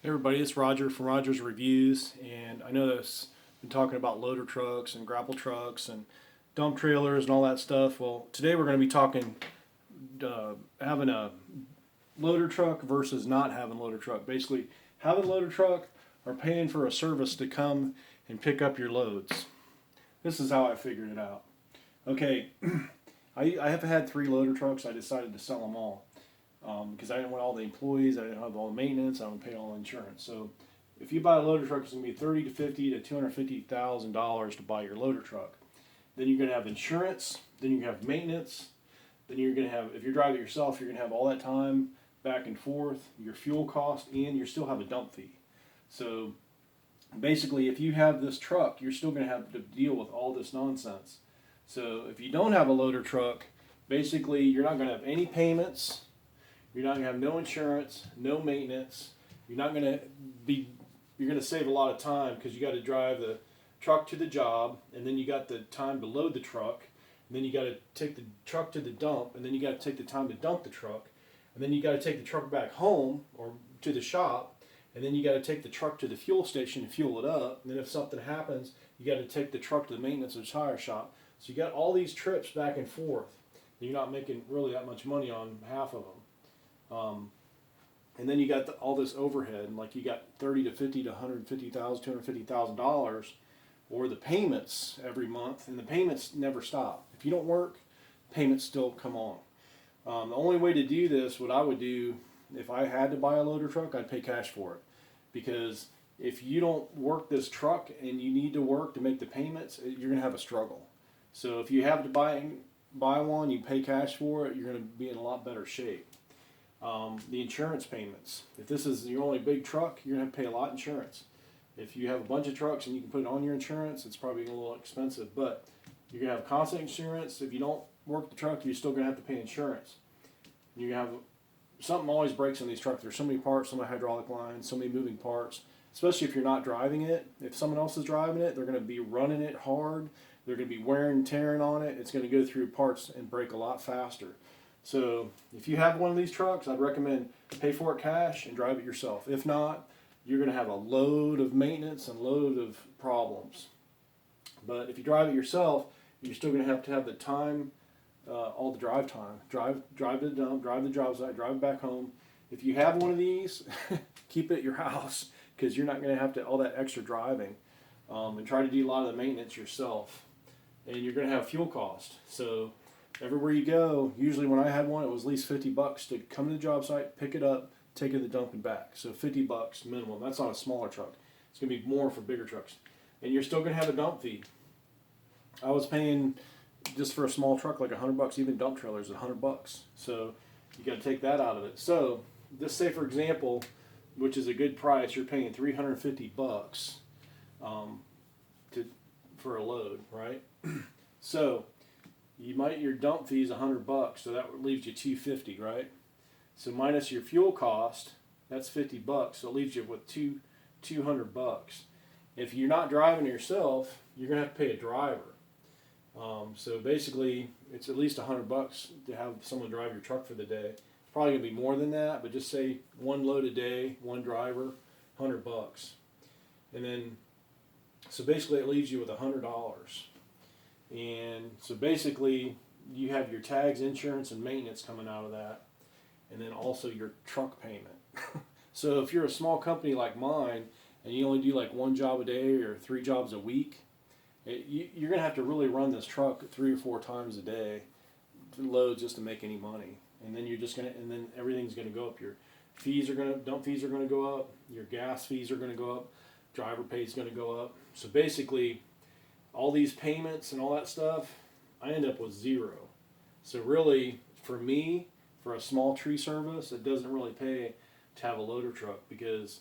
Hey everybody, it's Roger from Roger's Reviews, and I know that I've been talking about loader trucks and grapple trucks and dump trailers and all that stuff. Well, today we're going to be talking having a loader truck versus not having a loader truck. Basically, having a loader truck or paying for a service to come and pick up your loads. This is how I figured it out. Okay, I have had 3 loader trucks. I decided to sell them all. Because I didn't want all the employees, I didn't have all the maintenance, I don't pay all the insurance. So if you buy a loader truck, it's going to be $30 to $50 to $250,000 to buy your loader truck. Then you're going to have insurance, then you have maintenance, then you're going to have, if you're driving it yourself, you're going to have all that time back and forth, your fuel cost, and you still have a dump fee. So basically, if you have this truck, you're still going to have to deal with all this nonsense. So if you don't have a loader truck, basically you're not going to have any payments. You're not going to have no insurance, no maintenance. You're going to save a lot of time because you got to drive the truck to the job, and then you got the time to load the truck, and then you got to take the truck to the dump, and then you got to take the time to dump the truck, and then you got to take the truck back home or to the shop, and then you got to take the truck to the fuel station to fuel it up, and then if something happens, you got to take the truck to the maintenance or tire shop. So you got all these trips back and forth. You're not making really that much money on half of them. And then you got all this overhead, like you got $30 to $50 to $150,000, $250,000, or the payments every month, and the payments never stop. If you don't work, payments still come on. The only way to do this, what I would do, if I had to buy a loader truck, I'd pay cash for it, because if you don't work this truck and you need to work to make the payments, you're going to have a struggle. So if you have to buy one, you pay cash for it, you're going to be in a lot better shape. The insurance payments. If this is your only big truck, you're going to have to pay a lot of insurance. If you have a bunch of trucks and you can put it on your insurance, it's probably a little expensive, but you're going to have constant insurance. If you don't work the truck, you're still going to have to pay insurance. You're going to have something always breaks on these trucks. There's so many parts, so many hydraulic lines, so many moving parts, especially if you're not driving it. If someone else is driving it, they're going to be running it hard. They're going to be wearing and tearing on it. It's going to go through parts and break a lot faster. So if you have one of these trucks, I'd recommend pay for it cash and drive it yourself. If not, you're going to have a load of maintenance and load of problems. But if you drive it yourself, you're still going to have the time, all the drive time. Drive to the dump, drive to the job site, drive back home. If you have one of these, keep it at your house, because you're not going to have to all that extra driving, and try to do a lot of the maintenance yourself. And you're going to have fuel cost. So everywhere you go, usually when I had one, it was at least $50 to come to the job site, pick it up, take it to the dump and back. So $50 minimum. That's on a smaller truck. It's going to be more for bigger trucks. And you're still going to have a dump fee. I was paying just for a small truck like $100. Even dump trailers $100. So you got to take that out of it. So just say, for example, which is a good price, you're paying $350 for a load, right? So your dump fee is $100, so that leaves you $250, right? So minus your fuel cost, that's $50, so it leaves you with $200. If you're not driving yourself, you're gonna have to pay a driver. So basically, it's at least $100 to have someone drive your truck for the day. It's probably gonna be more than that, but just say one load a day, one driver, $100, and then so basically it leaves you with $100. And so basically, you have your tags, insurance, and maintenance coming out of that, and then also your truck payment. So if you're a small company like mine, and you only do like 1 job a day or 3 jobs a week, you're going to have to really run this truck 3 or 4 times a day to load just to make any money. And then and then everything's going to go up. Your dump fees are going to go up. Your gas fees are going to go up. Driver pay is going to go up. So basically, all these payments and all that stuff, I end up with 0. So really, for me, for a small tree service, it doesn't really pay to have a loader truck, because,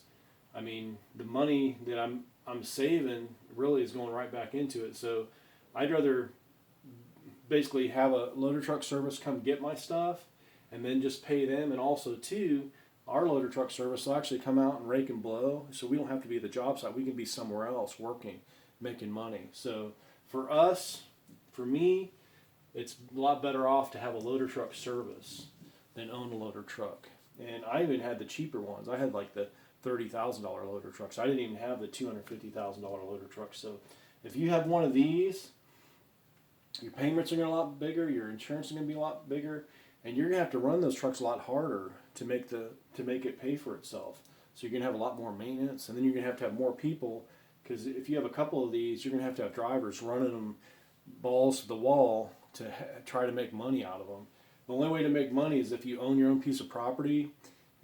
I mean, the money that I'm saving really is going right back into it. So I'd rather basically have a loader truck service come get my stuff and then just pay them, and also too, our loader truck service will actually come out and rake and blow, so we don't have to be at the job site. We can be somewhere else working, making money. So for me, it's a lot better off to have a loader truck service than own a loader truck. And I even had the cheaper ones. I had like the $30,000 loader trucks. I didn't even have the $250,000 loader truck. So if you have one of these, your payments are going to be a lot bigger, your insurance is going to be a lot bigger, and you're going to have to run those trucks a lot harder to make it pay for itself. So you're going to have a lot more maintenance, and then you're going to have more people, because if you have a couple of these, you're going to have drivers running them balls to the wall to try to make money out of them. The only way to make money is if you own your own piece of property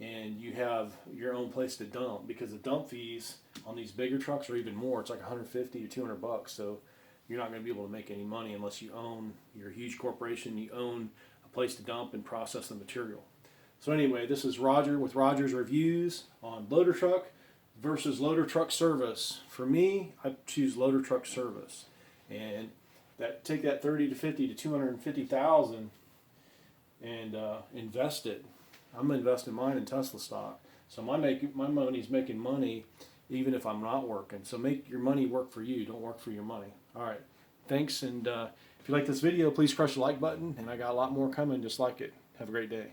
and you have your own place to dump, because the dump fees on these bigger trucks are even more. It's like $150 to $200. So you're not going to be able to make any money unless you own your huge corporation, you own a place to dump and process the material. So anyway, this is Roger with Roger's Reviews on loader truck versus loader truck service. For me, I choose loader truck service, and take that 30 to 50 to 250,000 and invest it. I'm investing mine in Tesla stock, so my money's making money even if I'm not working. So make your money work for you. Don't work for your money. All right, thanks. And if you like this video, please crush the like button. And I got a lot more coming just like it. Have a great day.